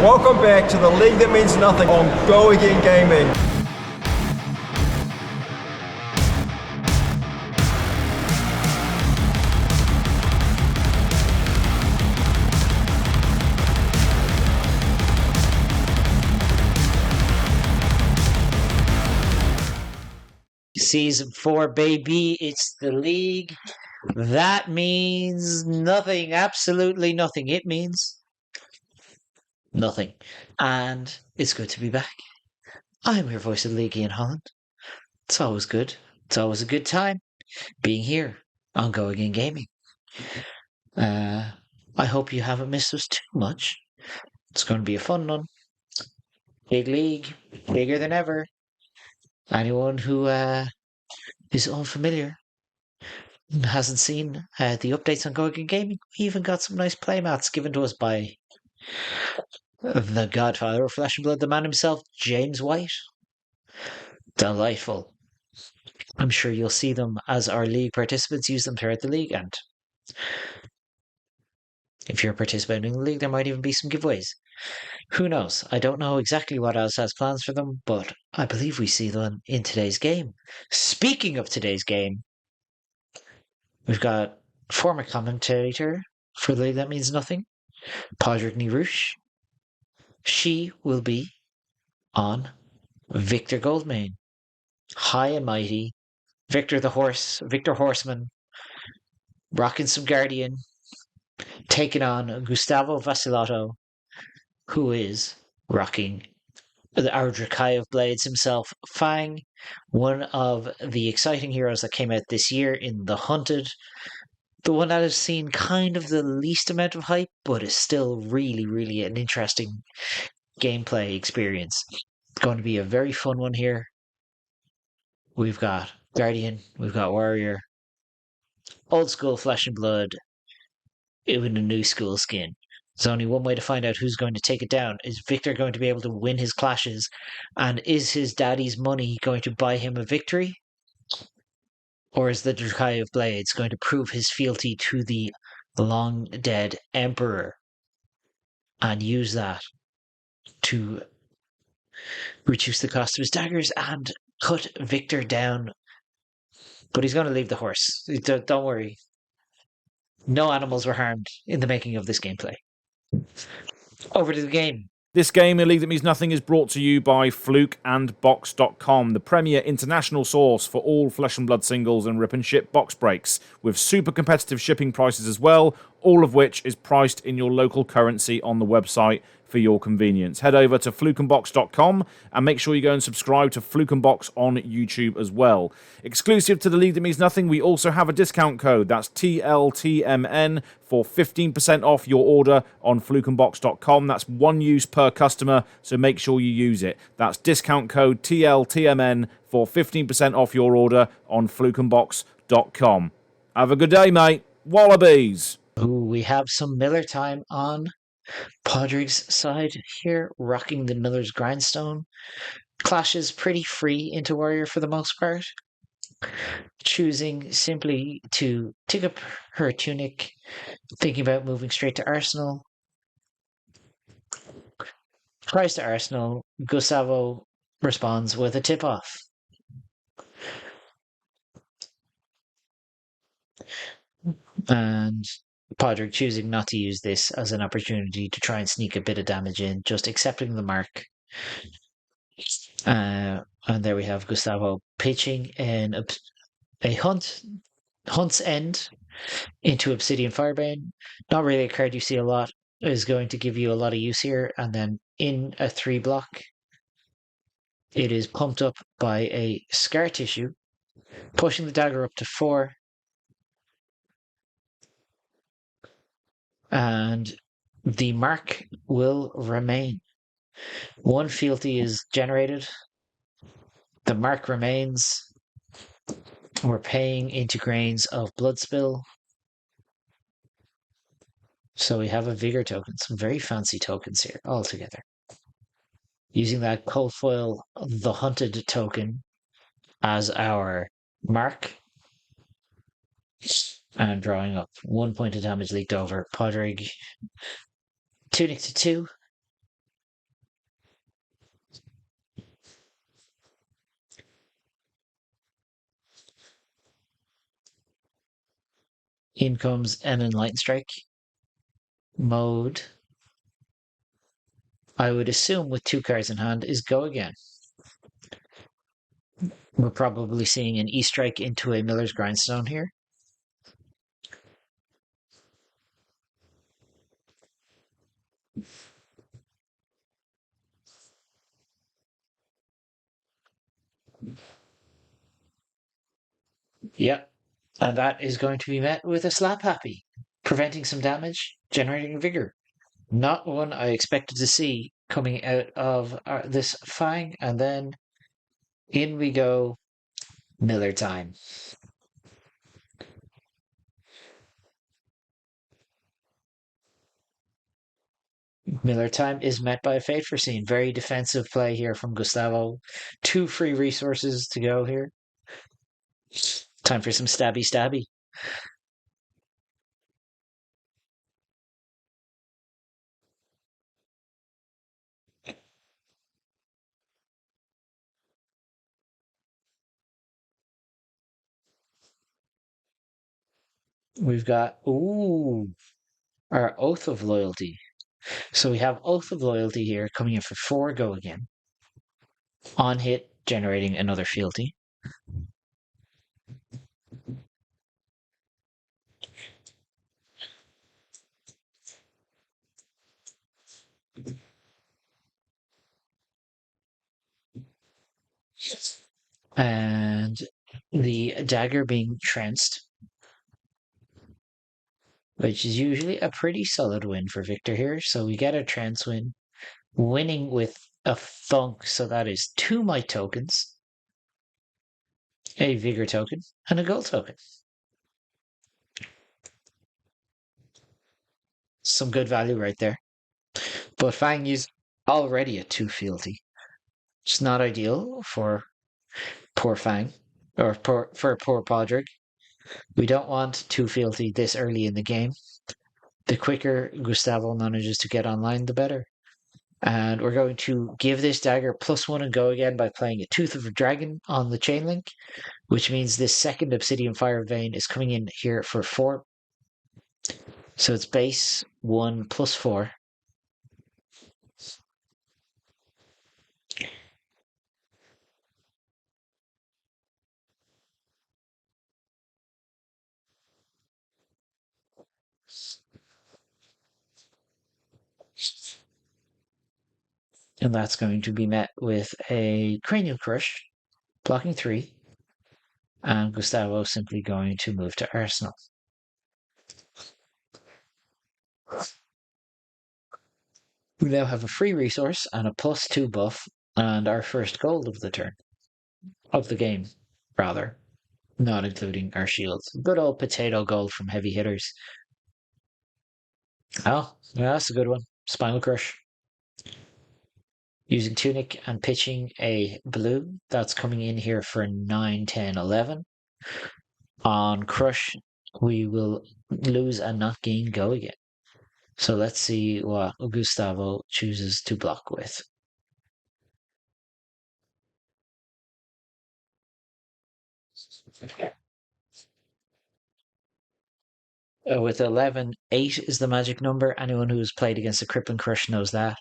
Welcome back to the league that means nothing on Go Again Gaming. Season 4, baby. It's the league. That means nothing. Absolutely nothing. It means nothing. And it's good to be back. I'm your voice of the league, Ian Holland. It's always good. It's always a good time being here on Go Again Gaming. I hope you haven't missed us too much. It's going to be a fun one. Big league. Bigger than ever. Anyone who is unfamiliar hasn't seen the updates on Go Again Gaming, we even got some nice playmats given to us by the godfather of Flesh and Blood, the man himself, James White. Delightful. I'm sure you'll see them as our league participants use them throughout the league, and if you're participating in the league, there might even be some giveaways. Who knows? I don't know exactly what else has plans for them, but I believe we see them in today's game. Speaking of today's game, we've got former commentator for the league that means nothing, Padraig Nirouche. She will be on Victor Goldmane. High and mighty. Victor Horseman, rocking some Guardian, taking on Gustavo Vacillato, who is rocking our Drakai of Blades himself, Fang, one of the exciting heroes that came out this year in The Hunted. The one that has seen kind of the least amount of hype, but is still really, really an interesting gameplay experience. It's going to be a very fun one here. We've got Guardian, we've got Warrior, old school Flesh and Blood, even a new school skin. There's only one way to find out who's going to take it down. Is Victor going to be able to win his clashes? And is his daddy's money going to buy him a victory? Or is the Drakai of Blades going to prove his fealty to the long dead Emperor and use that to reduce the cost of his daggers and cut Victor down? But he's going to leave the horse. Don't worry. No animals were harmed in the making of this gameplay. Over to the game. This game, A League That Means Nothing, is brought to you by FLUKE and Box.com, the premier international source for all Flesh and Blood singles and rip and ship box breaks, with super competitive shipping prices as well, all of which is priced in your local currency on the website for your convenience. Head over to flukeandbox.com and make sure you go and subscribe to Fluke and Box on YouTube as well. Exclusive to The League That Means Nothing, we also have a discount code. That's TLTMN for 15% off your order on flukeandbox.com. That's one use per customer, so make sure you use it. That's discount code TLTMN for 15% off your order on flukeandbox.com. Have a good day, mate. Wallabies. Ooh, we have some Miller time on Padraig's side here, rocking the Miller's Grindstone. Clashes pretty free into Warrior for the most part. Choosing simply to take up her tunic, thinking about moving straight to Arsenal. Tries to Arsenal. Gustavo responds with a tip-off. And Padraig choosing not to use this as an opportunity to try and sneak a bit of damage in, just accepting the mark. And there we have Gustavo pitching a Hunt's End into Obsidian Firebane. Not really a card you see a lot. Is going to give you a lot of use here. And then in a 3-block, it is pumped up by a Scar Tissue, pushing the dagger up to 4. And the mark will remain. 1 fealty is generated. The mark remains. We're paying into grains of blood spill. So we have a vigor token. Some very fancy tokens here altogether. Using that cold foil, the hunted token, as our mark. And drawing up 1 point of damage leaked over. Padraig, tunic to 2. In comes an Enlightened Strike mode. I would assume with 2 cards in hand is go again. We're probably seeing an E-Strike into a Miller's Grindstone here. Yep, and that is going to be met with a Slap Happy, preventing some damage, generating vigor. Not one I expected to see coming out of this Fang, and then in we go, Miller time. Miller time is met by a Fate Foreseen. Very defensive play here from Gustavo. 2 free resources to go here. Time for some stabby stabby. We've got, our Oath of Loyalty. So we have Oath of Loyalty here coming in for 4 go again. On hit, generating another fealty. And the dagger being tranced, which is usually a pretty solid win for Victor here. So we get a trance win, winning with a thunk. So that is 2 might tokens, a vigor token, and a gold token. Some good value right there. But Fang is already at 2 fealty. It's not ideal for poor Fang, or for poor Podrick. We don't want 2 fealty this early in the game. The quicker Gustavo manages to get online, the better. And we're going to give this dagger +1 and go again by playing a Tooth of a Dragon on the chain link, which means this second Obsidian Fire Vein is coming in here for 4. So it's base 1 +4. And that's going to be met with a Cranial Crush, blocking 3. And Gustavo simply going to move to Arsenal. We now have a free resource and a +2 buff, and our first gold of the turn. Of the game, rather. Not including our shields. Good old potato gold from heavy hitters. Oh, yeah, that's a good one. Spinal Crush. Using Tunic and pitching a blue. That's coming in here for 9, 10, 11. On Crush, we will lose and not gain go again. So let's see what Gustavo chooses to block with. With 11, 8 is the magic number. Anyone who's played against a Crippling Crush knows that.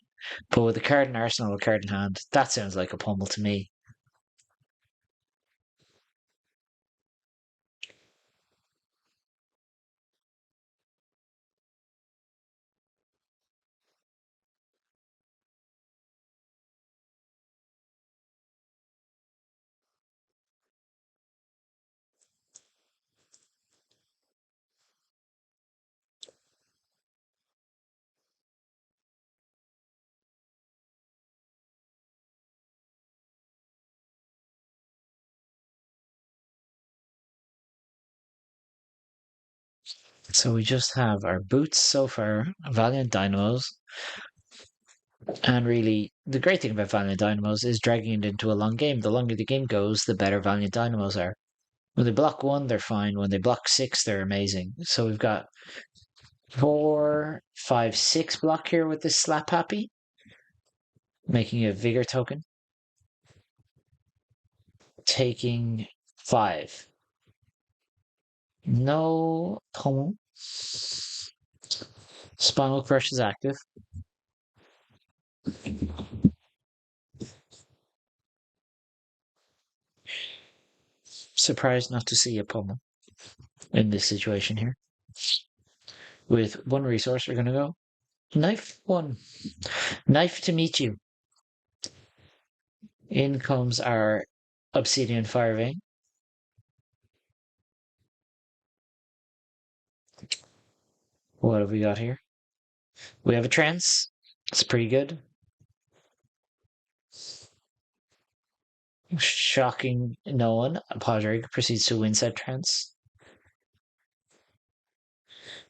But with a card in Arsenal, a card in hand, that sounds like a pummel to me. So we just have our boots so far, Valiant Dynamos. And really, the great thing about Valiant Dynamos is dragging it into a long game. The longer the game goes, the better Valiant Dynamos are. When they block 1, they're fine. When they block 6, they're amazing. So we've got 4, 5, 6 block here with this Slap Happy, making a Vigor token. Taking 5. No pummel. Spinal Crush is active. Surprised not to see a pummel in this situation here. With one resource, we're going to go Knife 1. Knife to meet you. In comes our Obsidian Fire Vein. What have we got here? We have a trance. It's pretty good. Shocking no one. Podrick proceeds to win said trance.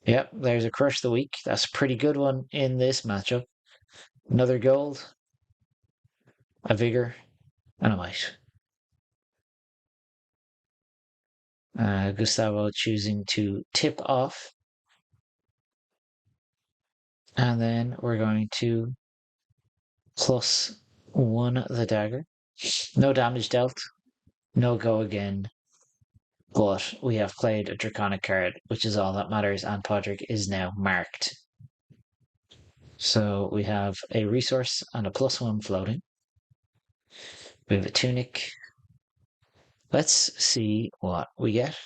Yep, there's a Crush the Weak. That's a pretty good one in this matchup. Another gold, a Vigor, and a Might. Gustavo choosing to tip off. And then we're going to +1 the dagger. No damage dealt. No go again. But we have played a Draconic card, which is all that matters, and Podrick is now marked. So we have a resource and a +1 floating. We have a tunic. Let's see what we get.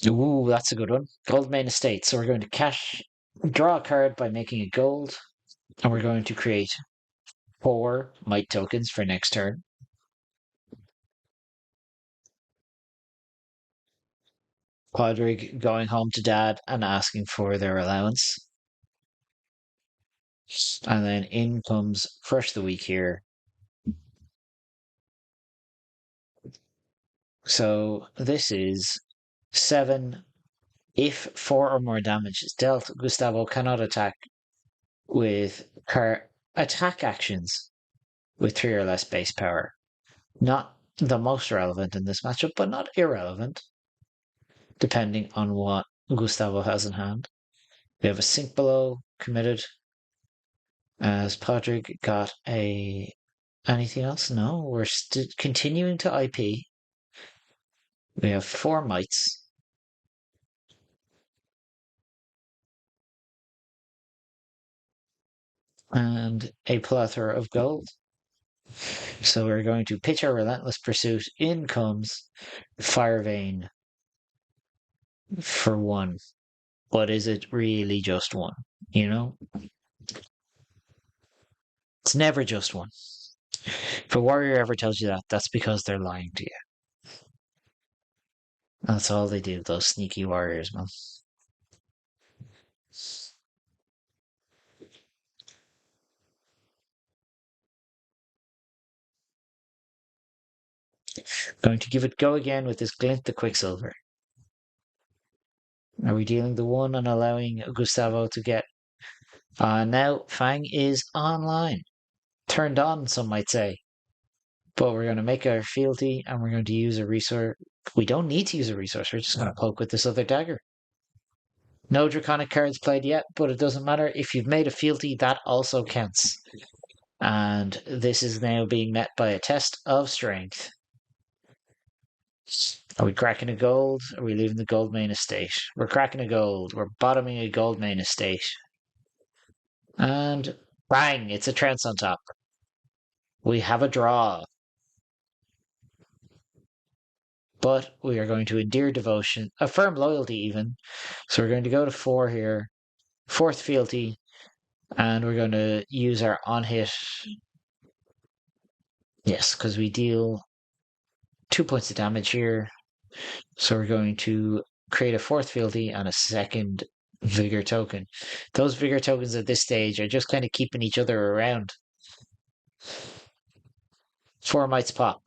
Ooh, that's a good one. Gold main estate. So we're going to draw a card by making a gold, and we're going to create 4 might tokens for next turn. Podrick going home to dad and asking for their allowance. And then in comes Crush the Weak here. So this is 7. If 4 or more damage is dealt, Gustavo cannot attack with attack actions with 3 or less base power. Not the most relevant in this matchup, but not irrelevant, depending on what Gustavo has in hand. We have a Sink Below committed. As Podrick got anything else? No, we're continuing to IP. We have 4 mites. And a plethora of gold. So we're going to pitch our Relentless Pursuit. In comes Fire Vein for 1. But is it really just 1? You know? It's never just 1. If a warrior ever tells you that, that's because they're lying to you. That's all they do, those sneaky warriors, man. Going to give it go again with this Glint the Quicksilver. Are we dealing the 1 and allowing Gustavo to get... now Fang is online. Turned on, some might say. But we're going to make our fealty and we're going to use a resource. We don't need to use a resource. We're just going to poke with this other dagger. No Draconic cards played yet, but it doesn't matter. If you've made a fealty, that also counts. And this is now being met by a test of strength. Are we cracking a gold? Are we leaving the gold main estate? We're cracking a gold. We're bottoming a gold main estate. And bang, it's a trance on top. We have a draw. But we are going to endear devotion, affirm loyalty even. So we're going to go to 4 here. 4th fealty. And we're going to use our on-hit. Yes, because we deal 2 points of damage here. So we're going to create a 4th fealty and a 2nd vigor token. Those vigor tokens at this stage are just kind of keeping each other around. 4 mites pop.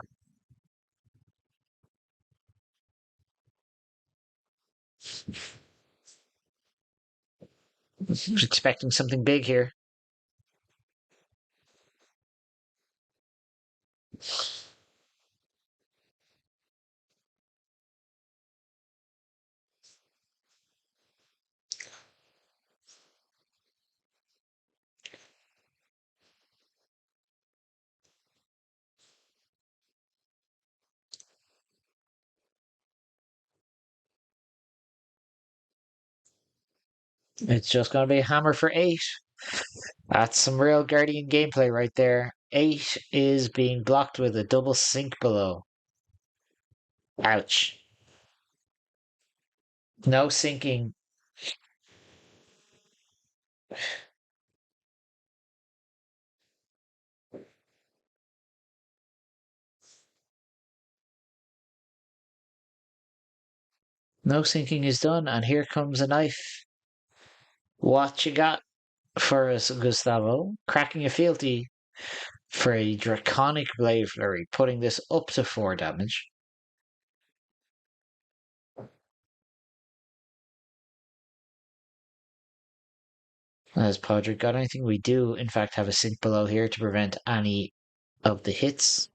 Was expecting something big here. It's just going to be a hammer for 8. That's some real Guardian gameplay right there. 8 is being blocked with a double sink below. Ouch. No sinking. No sinking is done, and here comes a knife. What you got for us, Gustavo? Cracking a fealty for a draconic blade flurry, putting this up to 4 damage. Has Podrick got anything? We do, in fact, have a sink below here to prevent any of the hits.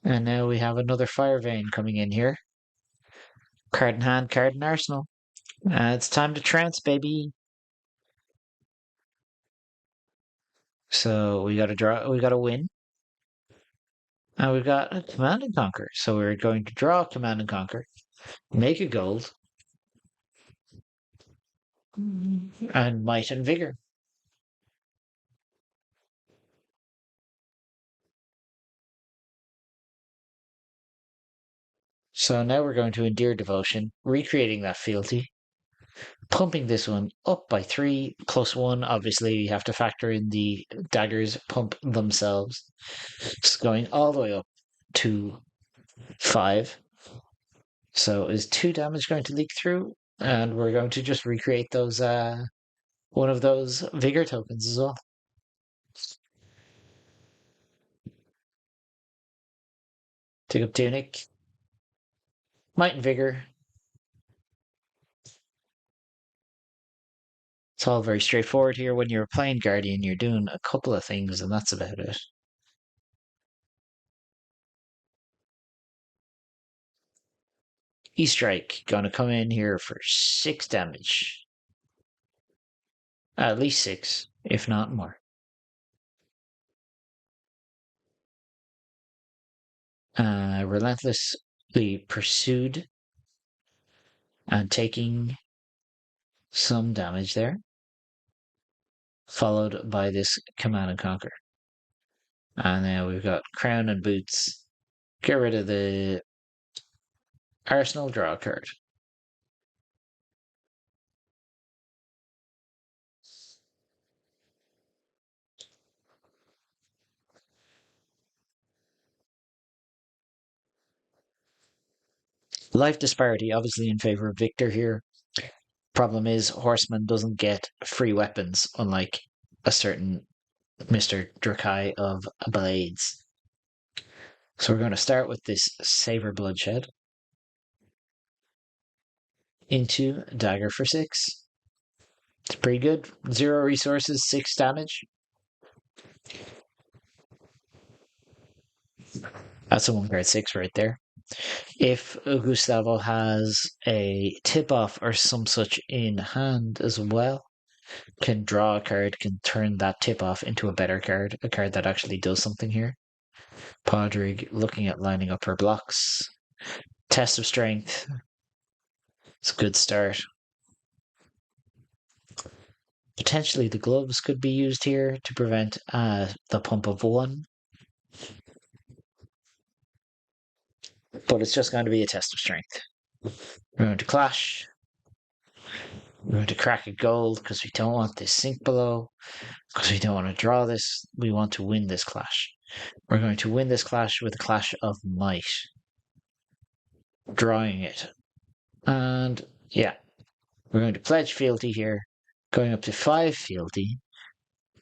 And now we have another Fire Vein coming in here. Card in hand, card in arsenal. It's time to trance, baby. So we got to draw. We got to win. And we've got a Command and Conquer. So we're going to draw Command and Conquer, make a gold, and Might and Vigor. So now we're going to Endear Devotion, recreating that fealty, pumping this one up by 3, +1. Obviously, you have to factor in the daggers pump themselves. It's going all the way up to 5. So is 2 damage going to leak through? And we're going to just recreate those one of those vigor tokens as well. Take up Tunic. Might and Vigor. It's all very straightforward here. When you're playing Guardian, you're doing a couple of things, and that's about it. E-Strike, gonna come in here for 6 damage. At least 6, if not more. Relentlessly pursued and taking some damage there. Followed by this Command and Conquer. And now we've got Crown and Boots. Get rid of the Arsenal, draw a card. Life disparity, obviously in favor of Victor here. Problem is, Horseman doesn't get free weapons, unlike a certain Mr. Drakai of Blades. So we're going to start with this Saber Bloodshed. Into Dagger for 6. It's pretty good. 0 resources, 6 damage. That's a 1 card 6 right there. If Gustavo has a tip-off or some such in hand as well, can draw a card, can turn that tip-off into a better card, a card that actually does something here. Podrick looking at lining up her blocks. Test of Strength. It's a good start. Potentially the gloves could be used here to prevent the pump of 1. But it's just going to be a test of strength. We're going to clash. We're going to crack a gold because we don't want this sink below. Because we don't want to draw this. We want to win this clash. We're going to win this clash with a clash of might. Drawing it. And yeah. We're going to pledge fealty here. Going up to 5 fealty.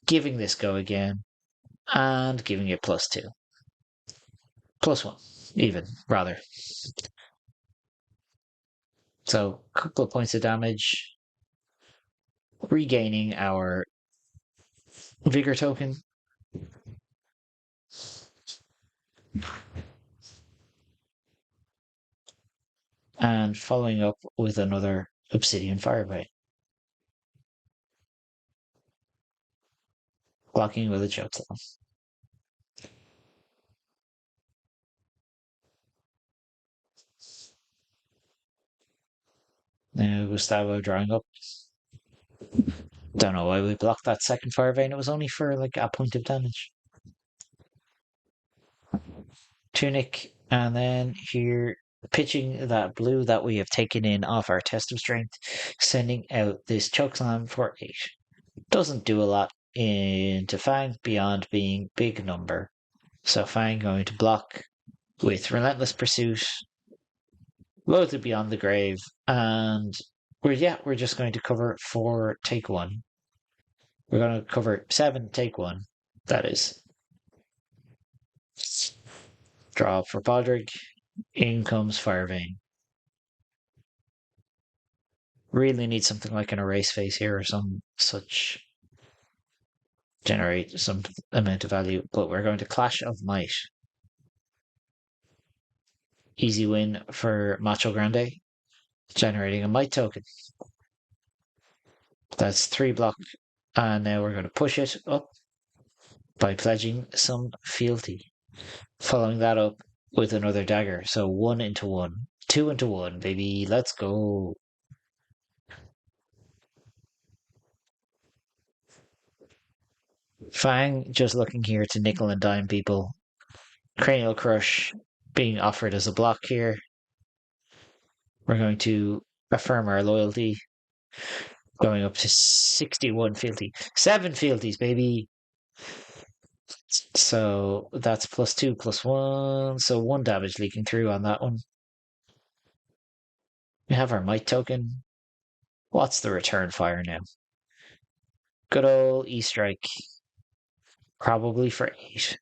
Giving this go again. And giving it +2. +1. Even, rather. So, a couple of points of damage. Regaining our Vigor token. And following up with another Obsidian Firebite. Blocking with a Choke Slam. Now Gustavo drawing up. Don't know why we blocked that second fire vein. It was only for like a point of damage. Tunic, and then here pitching that blue that we have taken in off our test of strength, sending out this chokeslam for 8. Doesn't do a lot into Fang beyond being big number. So Fang going to block with Relentless Pursuit, loads of Beyond the Grave, and we're just going to cover 4, take 1. We're going to cover 7, take 1. That is. Draw for Podrick. In comes Firevein. Really need something like an erase face here or some such. Generate some amount of value, but we're going to Clash of Might. Easy win for Macho Grande. Generating a Might token. That's 3 block. And now we're going to push it up by pledging some fealty. Following that up with another dagger. So 1 into 1. 2 into 1, baby. Let's go. Fang just looking here to nickel and dime people. Cranial Crush being offered as a block here. We're going to affirm our loyalty. Going up to 61 fealty. 7 fealties, baby. So that's +2, +1. So 1 damage leaking through on that one. We have our Might token. What's the return fire now? Good old E-Strike. Probably for 8.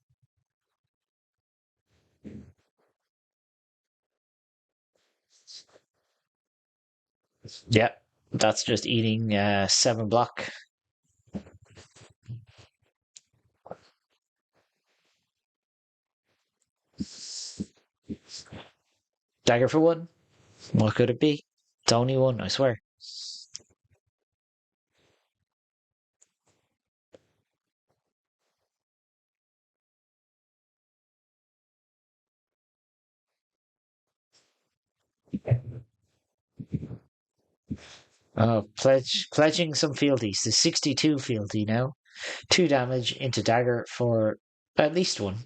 Yep, that's just eating 7 block. Dagger for 1. What could it be? It's only 1, I swear. Oh, pledging some fealties. The 62 fealty now. 2 damage into dagger for at least 1.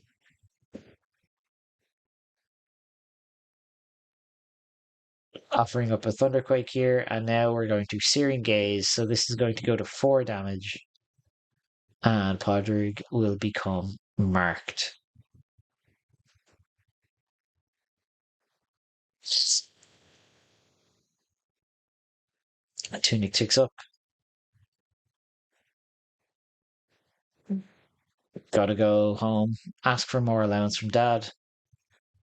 Offering up a Thunderquake here, and now we're going to Searing Gaze. So this is going to go to 4 damage. And Podrick will become marked. A Tunic ticks up. Gotta go home. Ask for more allowance from Dad.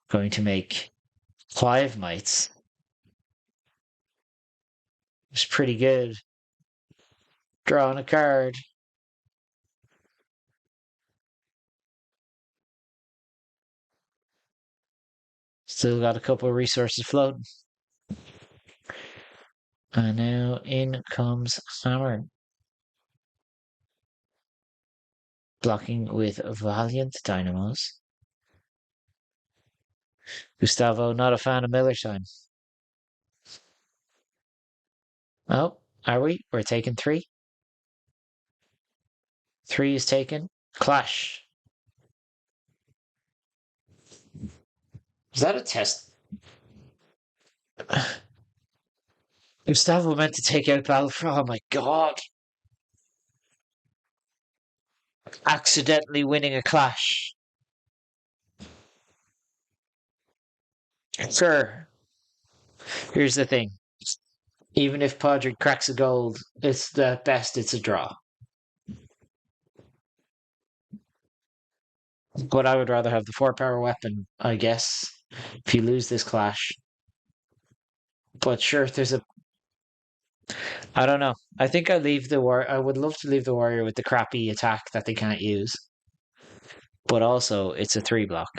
Going to make 5 mites. It's pretty good. Drawing a card. Still got a couple of resources floating. And now in comes Hammer. Blocking with Valiant Dynamos. Gustavo, not a fan of Miller time. Oh, are we? We're taking 3. 3 is taken. Clash. Is that a test? Gustavo meant to take out Battlefront. Oh my god. Accidentally winning a clash. Sure. Here's the thing. Even if Podrick cracks a gold, it's the best it's a draw. But I would rather have the 4-power weapon, I guess, if you lose this clash. But sure, there's a. I don't know. I think I leave the war. I would love to leave the warrior with the crappy attack that they can't use. But also, it's a 3 block.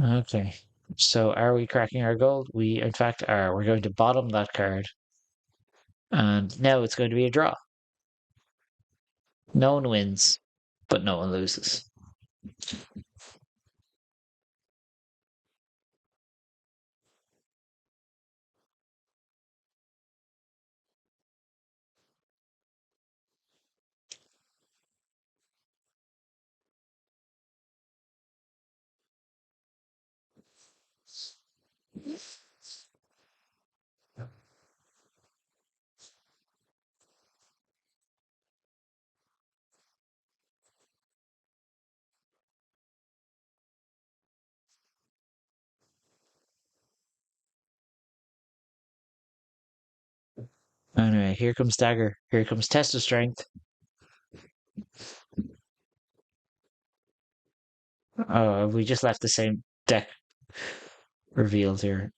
Okay. So are we cracking our gold? We, in fact, are. We're going to bottom that card. And now it's going to be a draw. No one wins, but no one loses. Anyway, here comes Dagger. Here comes Test of Strength. Oh, we just left the same deck revealed here.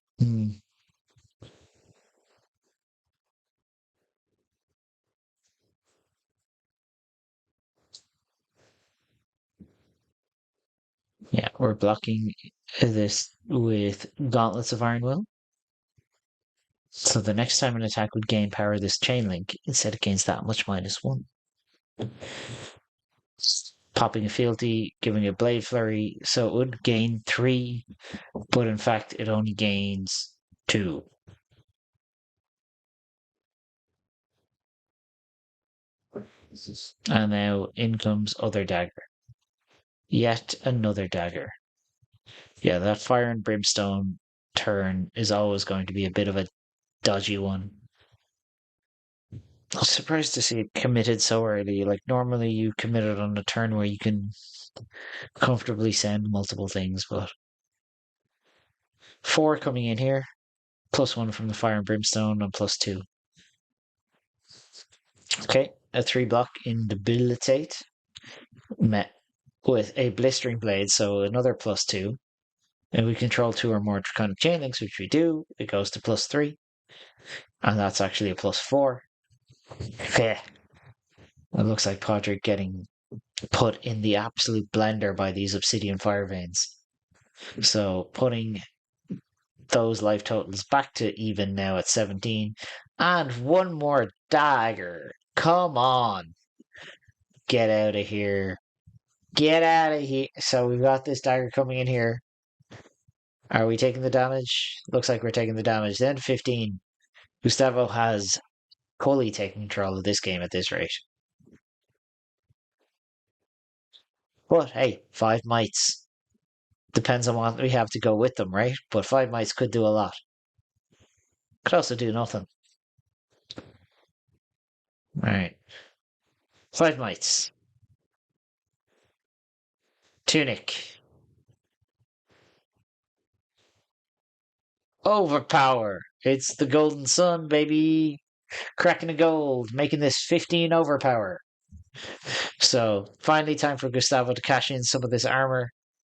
Yeah, we're blocking this with Gauntlets of Iron Will. So the next time an attack would gain power this chain link, instead it gains that much -1. Popping a fealty, giving a blade flurry, so it would gain 3, but in fact it only gains 2. And now in comes other dagger. Yet another dagger. Yeah, that fire and brimstone turn is always going to be a bit of a dodgy one. I was surprised to see it committed so early. Like, normally you commit it on a turn where you can comfortably send multiple things, but 4 coming in here, +1 from the fire and brimstone, and +2. Okay, a 3 block in debilitate, met with a blistering blade, so another +2. And we control 2 or more draconic chain links, which we do. It goes to +3, and that's actually a +4. It looks like Podrick getting put in the absolute blender by these obsidian fire veins. So putting those life totals back to even now at 17. And one more dagger. Come on. Get out of here. Get out of here. So we've got this dagger coming in here. Are we taking the damage? Looks like we're taking the damage. Then 15. Gustavo has fully taken control of this game at this rate. But hey, 5 mites. Depends on what we have to go with them, right? But 5 mites could do a lot. Could also do nothing. Alright. 5 mites. Tunic. Overpower. It's the Golden Sun, baby. Cracking a gold, making this 15 overpower. So, finally, time for Gustavo to cash in some of this armor.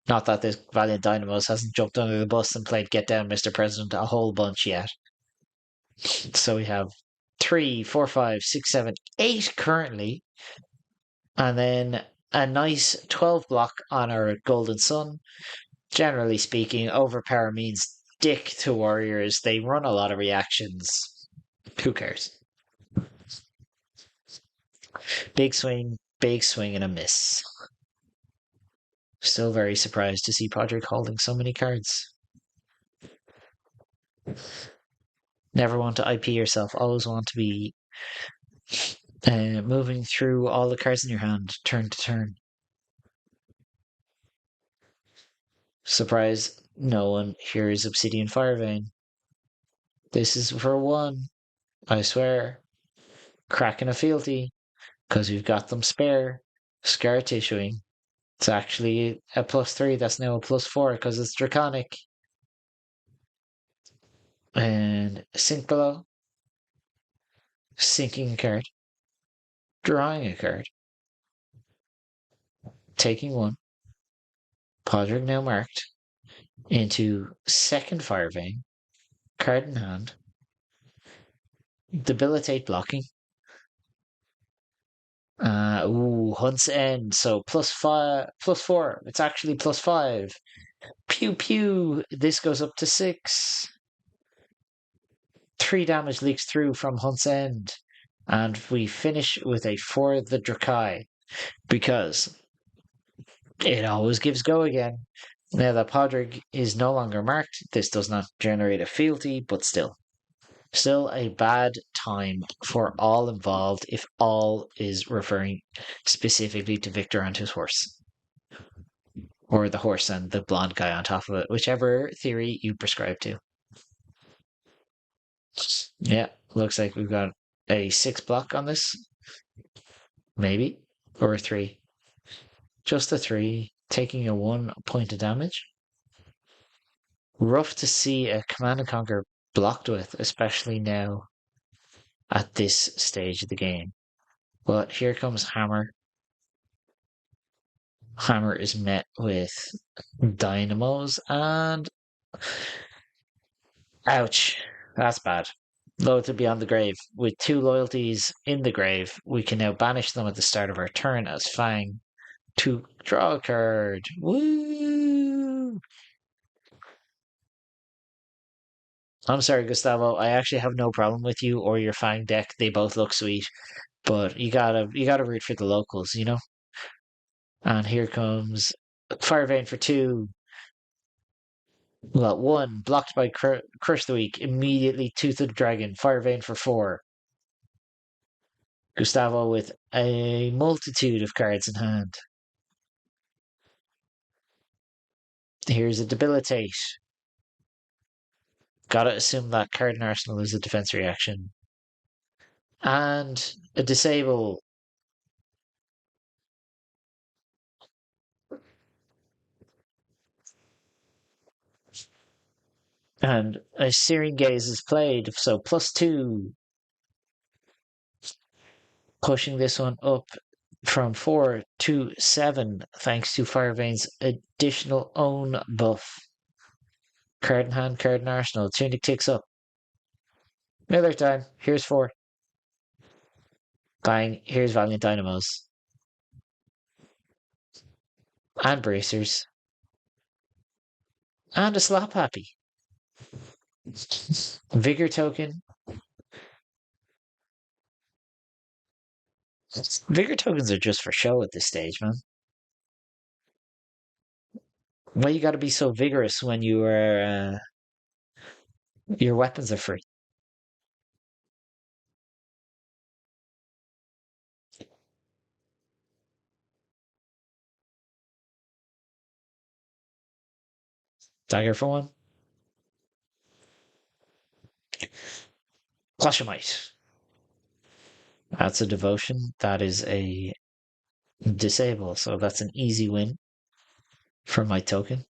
Not that this Valiant Dynamos hasn't jumped under the bus and played Get Down, Mr. President a whole bunch yet. So we have 3, 4, 5, 6, 7, 8 currently. And then a nice 12 block on our Golden Sun. Generally speaking, overpower means dick to warriors. They run a lot of reactions. Who cares? Big swing, and a miss. Still very surprised to see Podrick holding so many cards. Never want to IP yourself. Always want to be moving through all the cards in your hand, turn to turn. Surprise, no one here is Obsidian Firevein. This is for 1, I swear. Cracking a fealty, because we've got them spare. Scar tissuing. It's actually a +3, that's now a +4 because it's draconic. And sink below. Sinking a card. Drawing a card. Taking 1. Podrick now marked into second Fire Vein. Card in hand. Debilitate blocking. Hunt's End. So +5, +4. It's actually +5. Pew pew. This goes up to 6. 3 damage leaks through from Hunt's End. And we finish with a For the Drakai. Because it always gives go again. Now that Podrick is no longer marked, this does not generate a fealty, but still. Still a bad time for all involved if all is referring specifically to Victor and his horse. Or the horse and the blonde guy on top of it, whichever theory you prescribe to. Yeah, looks like we've got a 6 block on this. Maybe. Or a 3. Just a 3, taking a 1 point of damage. Rough to see a Command and Conquer blocked with, especially now at this stage of the game. But here comes Hammer. Hammer is met with dynamos and ouch, that's bad. Loyalty beyond the grave. With 2 loyalties in the grave, we can now banish them at the start of our turn as Fang to draw a card. Woo! I'm sorry, Gustavo. I actually have no problem with you or your Fang deck. They both look sweet, but you gotta root for the locals, you know. And here comes Fire Vein for 2. Well, 1 blocked by Crush the Weak. Immediately Tooth of the Dragon. Fire Vein for 4. Gustavo with a multitude of cards in hand. Here's a Debilitate. Gotta assume that card in Arsenal is a defense reaction. And a Disable. And a Searing Gaze is played, so +2. Pushing this one up from 4 to 7, thanks to Firevein's additional own buff. Card in hand, card in arsenal. Tunic ticks up. Miller time. Here's 4. Bang. Here's Valiant Dynamos. And Bracers. And a Slap Happy. Vigor token. Vigor tokens are just for show at this stage, man. Why you gotta be so vigorous when your weapons are free? Dagger for 1. Clash of Might. That's a devotion. That is a disable, so that's an easy win for my token.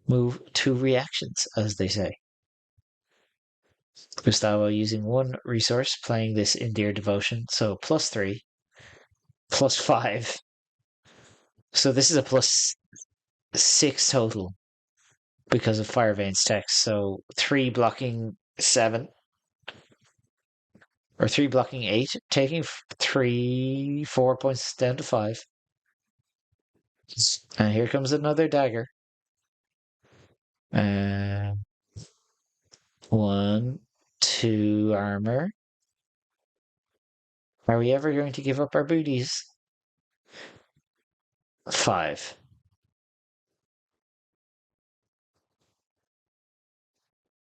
Move 2 reactions, as they say. Gustavo using 1 resource, playing this Endear Devotion, so +3, +5. So this is a +6 total because of Firevein's text. So 3 blocking 7. Or 3 blocking 8, taking 4 points down to 5. And here comes another dagger. 1, 2 armor. Are we ever going to give up our booties? 5.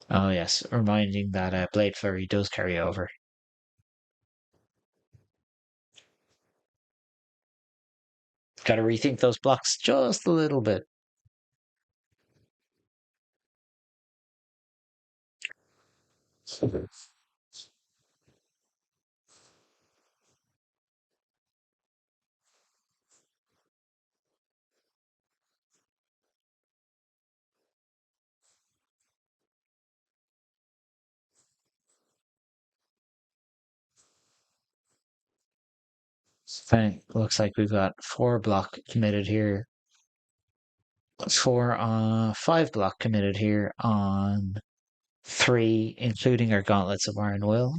Oh yes, reminding that Blade Flurry does carry over. Got to rethink those blocks just a little bit. Fine. Looks like we've got 4 block committed here. 5 block committed here on 3, including our Gauntlets of Iron Will.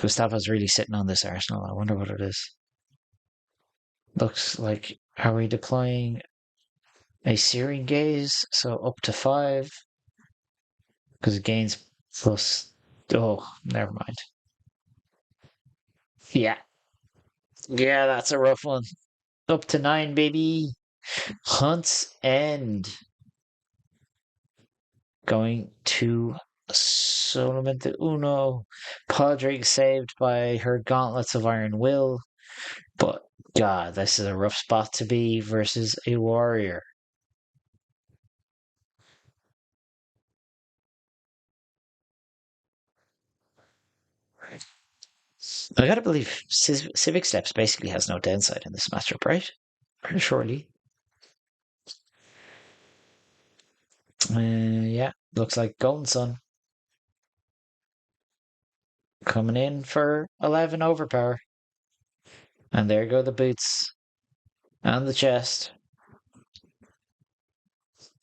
Gustavo's really sitting on this arsenal. I wonder what it is. Looks like, are we deploying a searing gaze? So up to 5. Because it gains plus. Oh, never mind. Yeah. Yeah, that's a rough one. Up to 9, baby. Hunt's End. Going to Solamente Uno. Podrick saved by her gauntlets of iron will. But, God, this is a rough spot to be versus a warrior. I gotta believe Civic Steps basically has no downside in this matchup, right? Surely. Yeah, looks like Golden Sun coming in for 11 overpower. And there go the boots and the chest.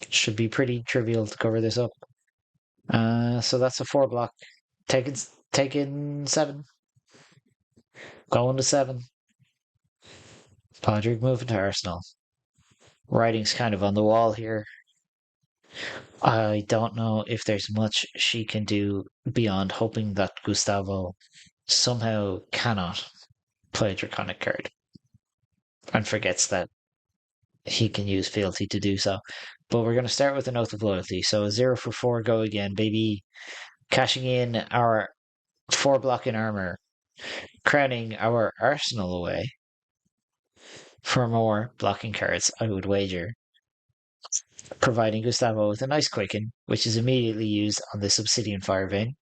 Should be pretty trivial to cover this up. So that's a 4 block. Taking 7. Going to 7. Podrick moving to Arsenal. Writing's kind of on the wall here. I don't know if there's much she can do beyond hoping that Gustavo somehow cannot play a Draconic card and forgets that he can use Fealty to do so. But we're going to start with an Oath of Loyalty. So a 0 for 4 go again, baby. Cashing in our 4 block in armor, crowning our arsenal away for more blocking cards, I would wager. Providing Gustavo with a nice Quicken, which is immediately used on this Obsidian Fire Vein.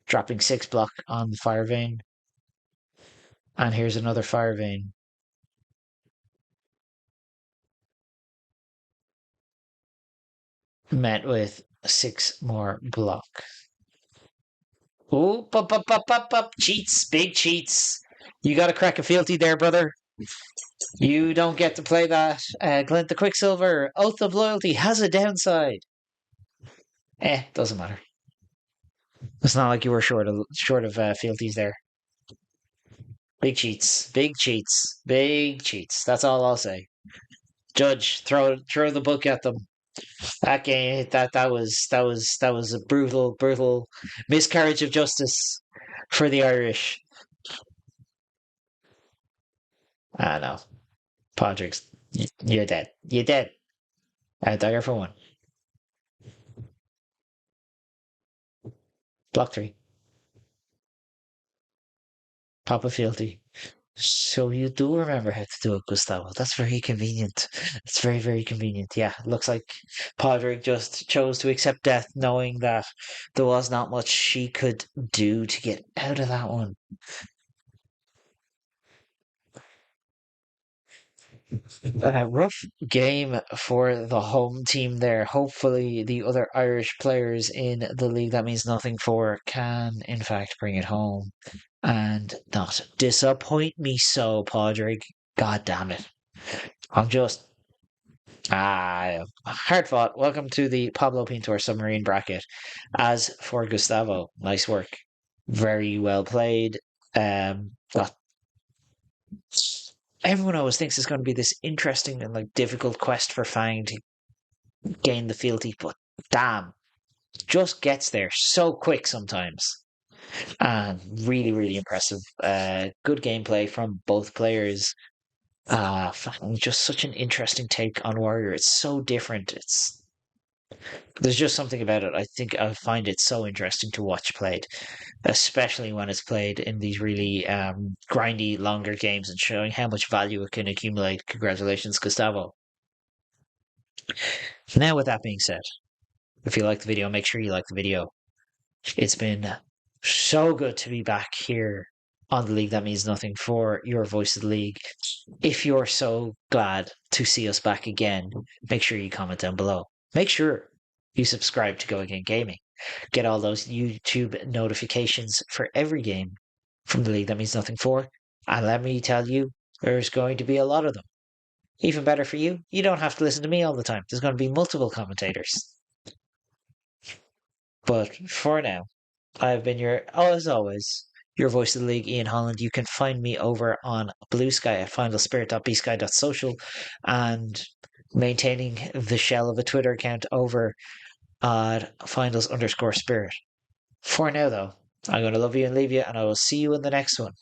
Dropping 6 block on the Fire Vein. And here's another Fire Vein. Met with 6 more block. Oh, cheats, big cheats. You got to crack a fealty there, brother. You don't get to play that. Glint the Quicksilver, Oath of Loyalty has a downside. Doesn't matter. It's not like you were short of fealties there. Big cheats, big cheats, big cheats. That's all I'll say. Judge, throw the book at them. That game, that was a brutal miscarriage of justice for the Irish. I know. Podrick's, you're dead. You're dead. Dagger for 1. Block 3. Pop a fealty. So you do remember how to do it, Gustavo. That's very convenient. It's very, very convenient. Yeah, looks like Podrick just chose to accept death knowing that there was not much she could do to get out of that one. Rough game for the home team there. Hopefully, the other Irish players in the league that means nothing for can, in fact, bring it home and not disappoint me so, Podrick. God damn it. I'm just. Hard fought. Welcome to the Pablo Pintor submarine bracket. As for Gustavo, nice work. Very well played. Well, everyone always thinks it's going to be this interesting and like difficult quest for Fang to gain the fealty, but damn, just gets there so quick sometimes. And really, really impressive. Good gameplay from both players. Just such an interesting take on Warrior. It's so different. There's just something about it. I think I find it so interesting to watch played, especially when it's played in these really grindy, longer games and showing how much value it can accumulate. Congratulations, Gustavo. Now, with that being said, if you like the video, make sure you like the video. It's been so good to be back here on the League That Means Nothing for your Voice of the League. If you're so glad to see us back again, make sure you comment down below. Make sure you subscribe to Go Again Gaming. Get all those YouTube notifications for every game from the League That Means Nothing for. And let me tell you, there's going to be a lot of them. Even better for you, you don't have to listen to me all the time. There's going to be multiple commentators. But for now, I've been as always, your voice of the league, Ian Holland. You can find me over on Blue Sky at finalspirit.bsky.social and maintaining the shell of a Twitter account over at finals_spirit. For now, though, I'm going to love you and leave you, and I will see you in the next one.